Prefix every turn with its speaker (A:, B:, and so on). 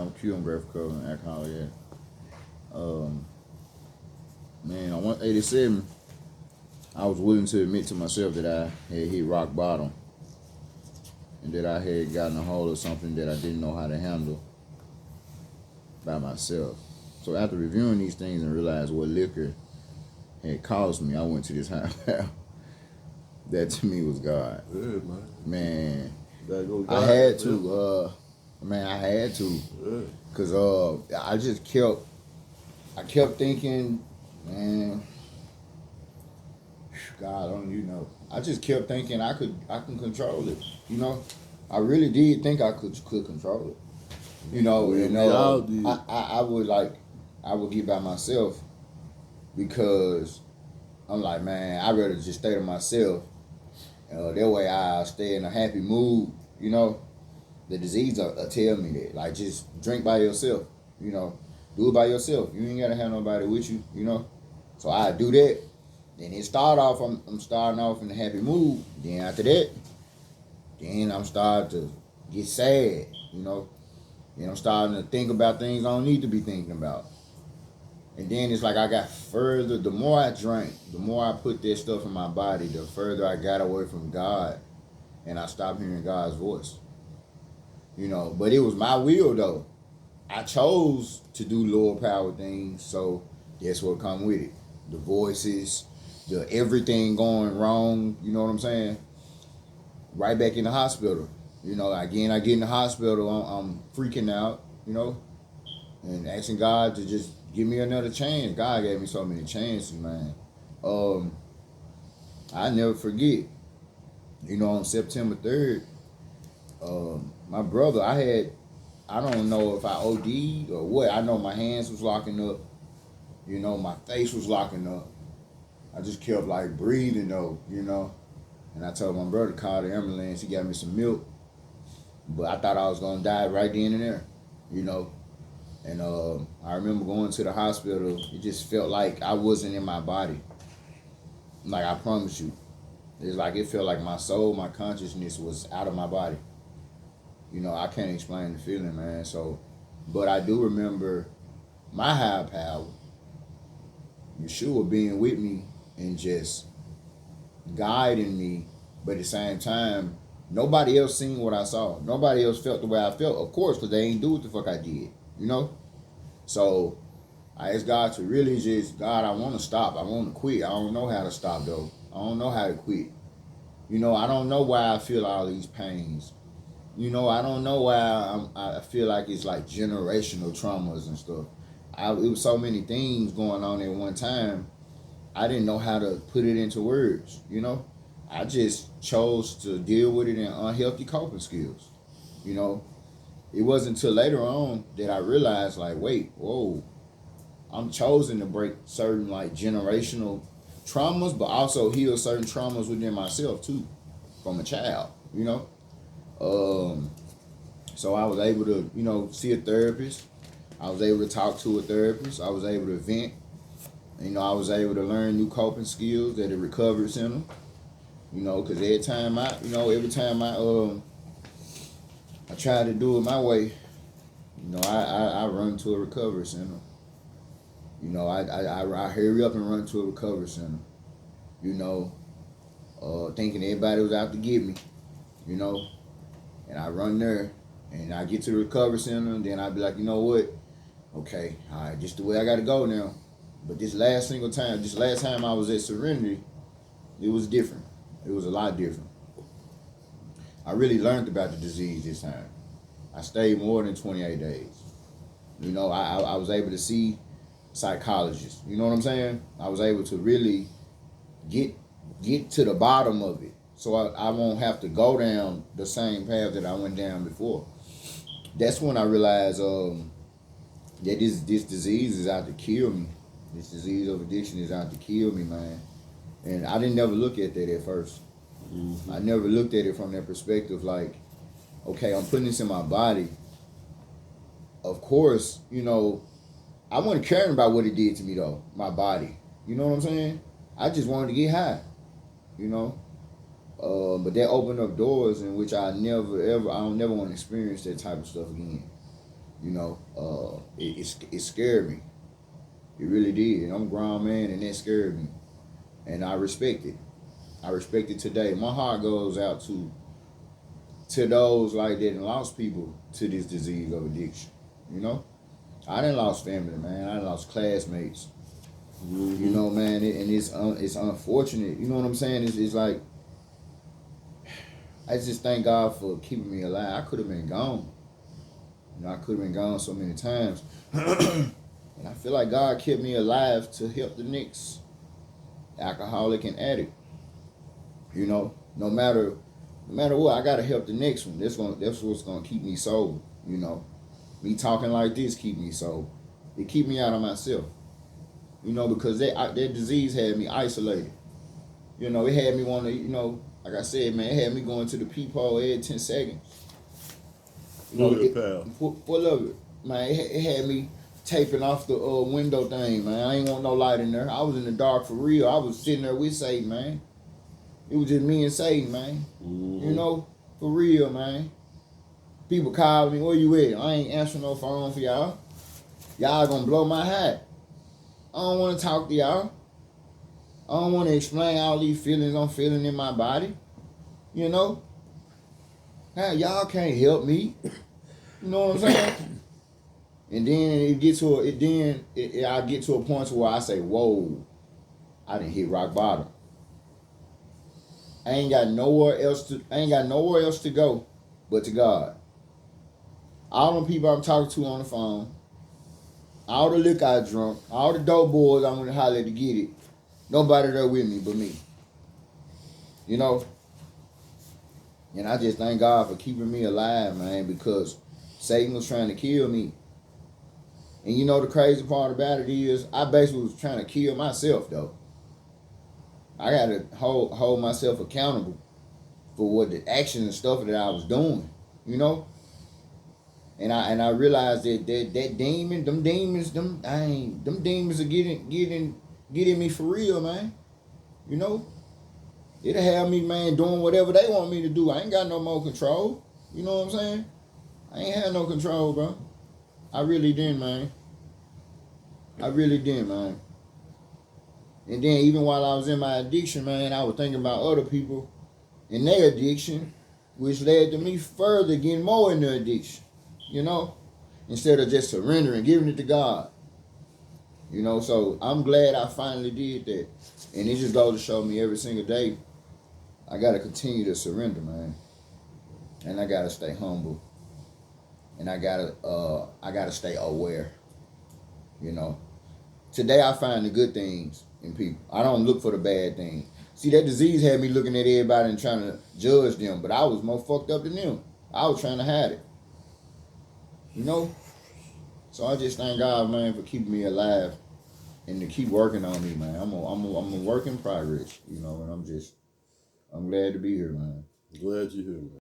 A: I was killed on breath recovery and alcohol, yeah. Man, on 187, I was willing to admit to myself that I had hit rock bottom and that I had gotten a hold of something that I didn't know how to handle by myself. So after reviewing these things and realizing what liquor had caused me, I went to this higher power. That to me was God.
B: Good, man.
A: Man,
B: Go
A: I had to. I had to.
B: Good.
A: Cause I kept thinking, man, God, only you know. I just kept thinking I can control it. You know, I really did think I could control it. You know, and I would get by myself because I'm like, man, I'd rather just stay to myself. That way I stay in a happy mood. You know, the disease will tell me that. Like, just drink by yourself. You know, do it by yourself. You ain't gotta have nobody with you. You know, so I do that. Then it start off. I'm starting off in a happy mood. Then after that, then I'm starting to get sad. You know, then I'm starting to think about things I don't need to be thinking about. And then it's like I got further. The more I drank, the more I put that stuff in my body, the further I got away from God, and I stopped hearing God's voice. You know, but it was my will though. I chose to do lower power things, so that's what come with it. The voices, the everything going wrong. You know what I'm saying? Right back in the hospital. You know, again, I get in the hospital, I'm freaking out. You know, and asking God to just give me another chance. God gave me so many chances, man. I never forget. You know, on September 3rd, my brother, I don't know if I OD'd or what. I know my hands was locking up. You know, my face was locking up. I just kept like breathing though, you know. And I told my brother to call the ambulance. He got me some milk. But I thought I was going to die right then and there, you know. And I remember going to the hospital. It just felt like I wasn't in my body. Like, I promise you. It's like it felt like my soul, my consciousness was out of my body. You know, I can't explain the feeling, man. So, but I do remember my higher power, Yeshua, being with me and just guiding me. But at the same time, nobody else seen what I saw. Nobody else felt the way I felt, of course, because they ain't do what the fuck I did. You know? So I asked God to really just, God, I want to stop. I want to quit. I don't know how to stop, though. I don't know how to quit. You know, I don't know why I feel all these pains. You know, I don't know why I feel like it's like generational traumas and stuff. It was so many things going on at one time. I didn't know how to put it into words, you know. I just chose to deal with it in unhealthy coping skills, you know. It wasn't until later on that I realized, like, wait, whoa, I'm chosen to break certain, like, generational traumas, but also heal certain traumas within myself, too, from a child, you know. So I was able to, you know, see a therapist. I was able to talk to a therapist. I was able to vent. You know, I was able to learn new coping skills at a recovery center. You know, because every time I try to do it my way, you know, I run to a recovery center. You know, I hurry up and run to a recovery center. You know, thinking everybody was out to get me. You know, and I run there, and I get to the recovery center, and then I be like, you know what? Okay, all right, just the way I got to go now. But this last time I was at Serenity, it was different. It was a lot different. I really learned about the disease this time. I stayed more than 28 days. You know, I was able to see psychologists. You know what I'm saying? I was able to really get to the bottom of it, so I won't have to go down the same path that I went down before. That's when I realized that this disease is out to kill me. This disease of addiction is out to kill me, man. And I didn't never look at that at first. Mm-hmm. I never looked at it from that perspective, like, okay, I'm putting this in my body. Of course, you know, I wasn't caring about what it did to me, though, my body. You know what I'm saying? I just wanted to get high, you know. But that opened up doors in which I don't never want to experience that type of stuff again. You know, it scared me. It really did. And I'm a grown man, and that scared me. And I respect it. I respect it today. My heart goes out to those like that and lost people to this disease of addiction. You know, I done lost family, man. I done lost classmates. You know, man, and it's unfortunate. You know what I'm saying? It's like I just thank God for keeping me alive. I could have been gone. You know, I could have been gone so many times. And I feel like God kept me alive to help the next alcoholic and addict. You know, no matter what, I gotta help the next one. That's what's gonna keep me sober. You know, me talking like this keep me sober. It keep me out of myself. You know, because that disease had me isolated. You know, it had me want to. You know, like I said, man, it had me going to the peephole every 10 seconds. You know, full of it, man. It had me taping off the window thing, man. I ain't want no light in there. I was in the dark for real. I was sitting there with Satan, man. It was just me and Satan, man. You know, for real, man. People call me, where you at? I ain't answering no phone for y'all. Y'all gonna blow my hat. I don't want to talk to y'all. I don't want to explain all these feelings I'm feeling in my body. You know? Hey, y'all can't help me. You know what I'm saying? And then I get to a point where I say, whoa, I done hit rock bottom. I ain't got nowhere else to go but to God. All the people I'm talking to on the phone, all the liquor I drunk, all the dope boys I'm gonna holler to get it. Nobody there with me but me. You know? And I just thank God for keeping me alive, man, because Satan was trying to kill me. And you know the crazy part about it is, I basically was trying to kill myself, though. I got to hold myself accountable for what the action and stuff that I was doing, you know. And I realized that demon, them demons are getting me for real, man. You know, it'll have me, man, doing whatever they want me to do. I ain't got no more control. You know what I'm saying? I ain't had no control, bro. I really didn't, man. I really didn't, man. And then even while I was in my addiction, man, I was thinking about other people and their addiction, which led to me further getting more in the addiction, you know, instead of just surrendering, giving it to God. You know, so I'm glad I finally did that. And it just goes to show me every single day, I got to continue to surrender, man. And I got to stay humble. And I got to stay aware, you know. Today I find the good things in people. I don't look for the bad things. See, that disease had me looking at everybody and trying to judge them, but I was more fucked up than them. I was trying to hide it. You know? So I just thank God, man, for keeping me alive and to keep working on me, man. I'm a work in progress, you know, and I'm glad to be here, man.
B: Glad you're here, man.